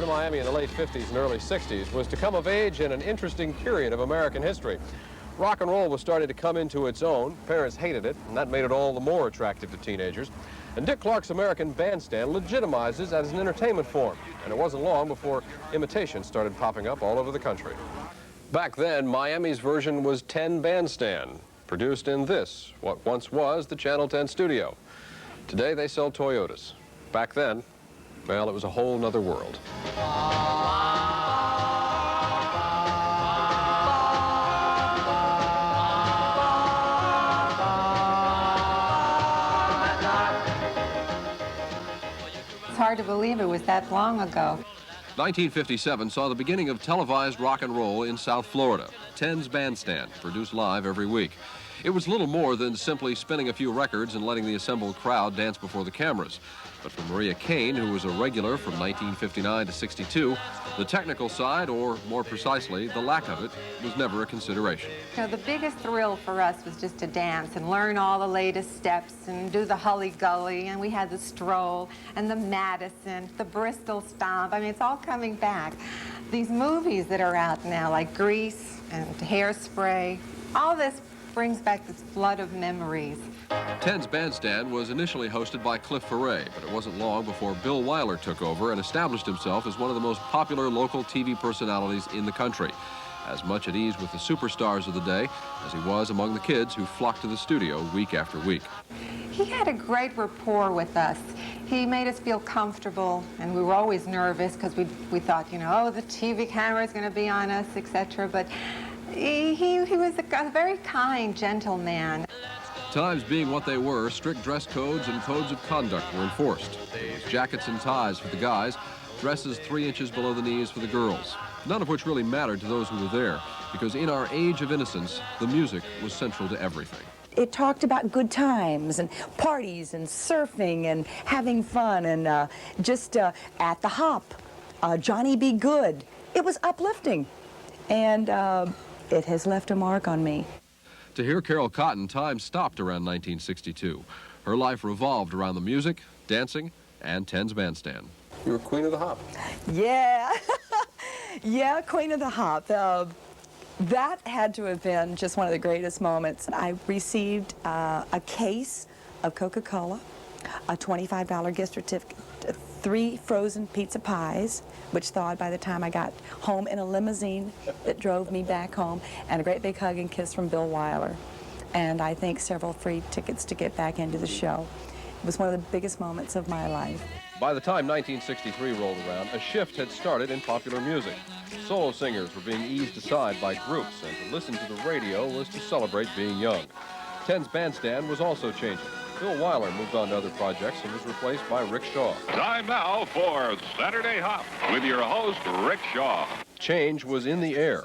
happened in Miami in the late 50s and early 60s was to come of age in an interesting period of American history. Rock and roll was starting to come into its own. Parents hated it, and that made it all the more attractive to teenagers. And Dick Clark's American Bandstand legitimized it as an entertainment form, and it wasn't long before imitations started popping up all over the country. Back then, Miami's version was 10 Bandstand, produced in this, what once was the Channel 10 studio. Today, they sell Toyotas. Back then, well, it was a whole nother world. It's hard to believe it was that long ago. 1957 saw the beginning of televised rock and roll in South Florida. 10's Bandstand, produced live every week. It was little more than simply spinning a few records and letting the assembled crowd dance before the cameras. But for Maria Kane, who was a regular from 1959 to 62, the technical side, or more precisely, the lack of it, was never a consideration. You know, the biggest thrill for us was just to dance and learn all the latest steps and do the hully-gully, and we had the stroll and the Madison, the Bristol stomp. I mean, it's all coming back. These movies that are out now, like Grease and Hairspray, all this brings back this flood of memories. 10's Bandstand was initially hosted by Cliff Ferre, but it wasn't long before Bill Wyler took over and established himself as one of the most popular local TV personalities in the country, as much at ease with the superstars of the day as he was among the kids who flocked to the studio week after week. He had a great rapport with us. He made us feel comfortable, and we were always nervous because we thought, you know, oh, the TV camera is going to be on us, etc. But he was a very kind, gentle man. Times being what they were, strict dress codes and codes of conduct were enforced. Jackets and ties for the guys, dresses 3 inches below the knees for the girls. None of which really mattered to those who were there, because in our age of innocence, the music was central to everything. It talked about good times and parties and surfing and having fun and just at the hop, Johnny Be Good. It was uplifting, and it has left a mark on me. To hear Carol Cotton, time stopped around 1962. Her life revolved around the music, dancing, and 10's Bandstand. You were queen of the hop. Yeah, yeah, queen of the hop. That had to have been just one of the greatest moments. I received a case of Coca-Cola, a $25 gift certificate, 3 frozen pizza pies, which thawed by the time I got home in a limousine that drove me back home, and a great big hug and kiss from Bill Wyler. And I think several free tickets to get back into the show. It was one of the biggest moments of my life. By the time 1963 rolled around, a shift had started in popular music. Solo singers were being eased aside by groups, and to listen to the radio was to celebrate being young. 10's Bandstand was also changing. Bill Wyler moved on to other projects and was replaced by Rick Shaw. Time now for Saturday Hop with your host, Rick Shaw. Change was in the air,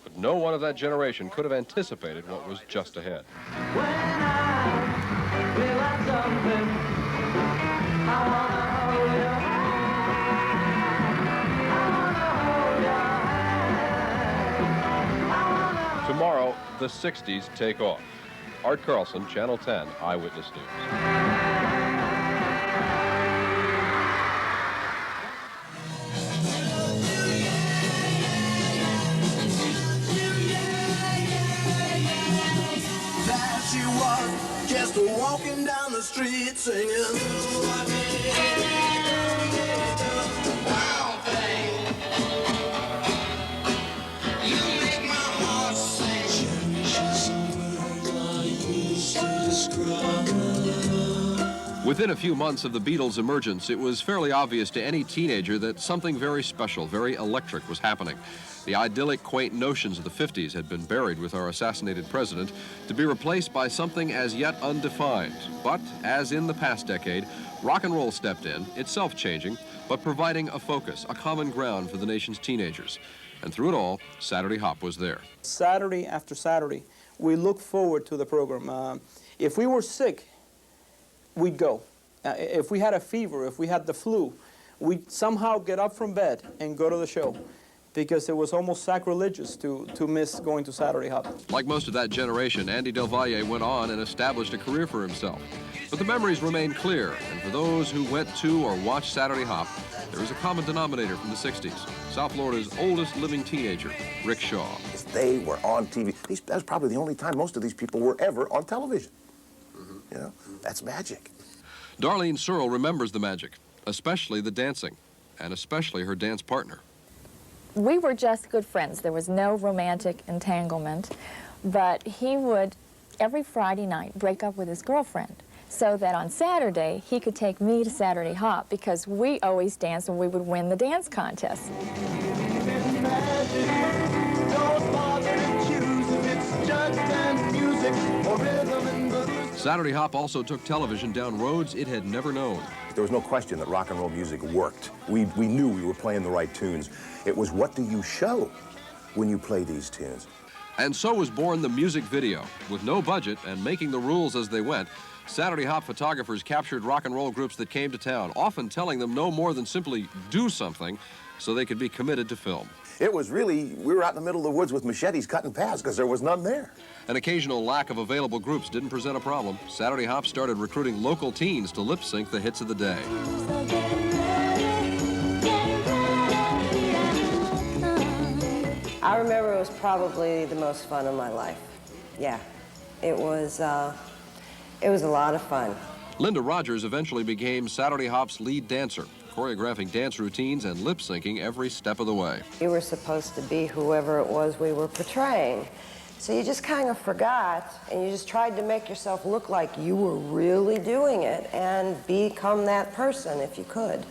but no one of that generation could have anticipated what was just ahead. When I feel like something, I wanna hold your hand. I wanna hold your hand. Tomorrow, the 60s take off. Art Carlson, Channel 10, Eyewitness News. There she was, just walking down the street singing. Within a few months of the Beatles' emergence, it was fairly obvious to any teenager that something very special, very electric was happening. The idyllic, quaint notions of the 50s had been buried with our assassinated president to be replaced by something as yet undefined. But, as in the past decade, rock and roll stepped in, itself changing, but providing a focus, a common ground for the nation's teenagers. And through it all, Saturday Hop was there. Saturday after Saturday, we look forward to the program. If we were sick, we'd go. If we had a fever, if we had the flu, we'd somehow get up from bed and go to the show. because it was almost sacrilegious to miss going to Saturday Hop. Like most of that generation, Andy Del Valle went on and established a career for himself. But the memories remain clear, and for those who went to or watched Saturday Hop, there is a common denominator from the 60s. South Florida's oldest living teenager, Rick Shaw. They were on TV. That was probably the only time most of these people were ever on television. You know, that's magic. Darlene Searle remembers the magic, especially the dancing, and especially her dance partner. We were just good friends. There was no romantic entanglement, but he would, every Friday night, break up with his girlfriend so that on Saturday, he could take me to Saturday Hop because we always danced and we would win the dance contest. Saturday Hop also took television down roads it had never known. There was no question that rock and roll music worked. We knew we were playing the right tunes. It was what do you show when you play these tunes? And so was born the music video. With no budget and making the rules as they went, Saturday Hop photographers captured rock and roll groups that came to town, often telling them no more than simply do something so they could be committed to film. It was really, we were out in the middle of the woods with machetes cutting paths because there was none there. An occasional lack of available groups didn't present a problem. Saturday Hop started recruiting local teens to lip sync the hits of the day. I remember it was probably the most fun of my life. Yeah, it was a lot of fun. Linda Rogers eventually became Saturday Hop's lead dancer, choreographing dance routines and lip syncing every step of the way. You were supposed to be whoever it was we were portraying. So you just kind of forgot, and you just tried to make yourself look like you were really doing it and become that person if you could.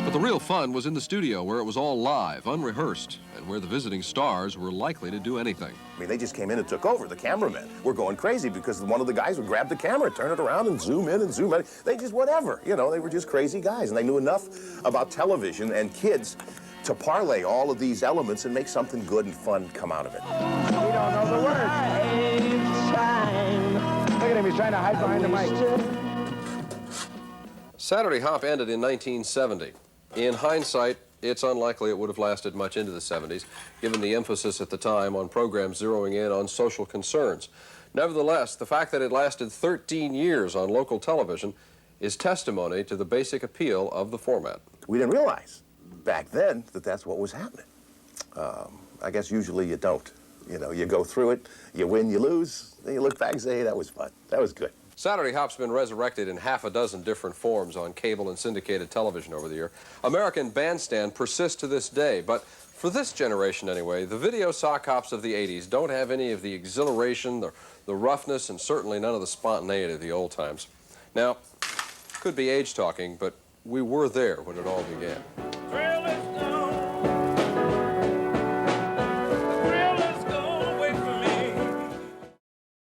But the real fun was in the studio, where it was all live, unrehearsed, and where the visiting stars were likely to do anything. I mean, they just came in and took over. The cameramen were going crazy because one of the guys would grab the camera, turn it around, and zoom in and zoom out. They just whatever, you know, they were just crazy guys, and they knew enough about television and kids to parlay all of these elements and make something good and fun come out of it. We don't know the words. Look at him, he's trying to hide behind the mic. Saturday Hop ended in 1970. In hindsight, it's unlikely it would have lasted much into the 70s, given the emphasis at the time on programs zeroing in on social concerns. Nevertheless, the fact that it lasted 13 years on local television is testimony to the basic appeal of the format. We didn't realize back then that that's what was happening. I guess usually you don't. You know, you go through it, you win, you lose, then you look back and say, hey, that was fun. That was good. Saturday Hop's been resurrected in half a dozen different forms on cable and syndicated television over the year. American Bandstand persists to this day, but for this generation anyway, the video sock hops of the 80s don't have any of the exhilaration, the roughness, and certainly none of the spontaneity of the old times. Now, could be age talking, but we were there when it all began.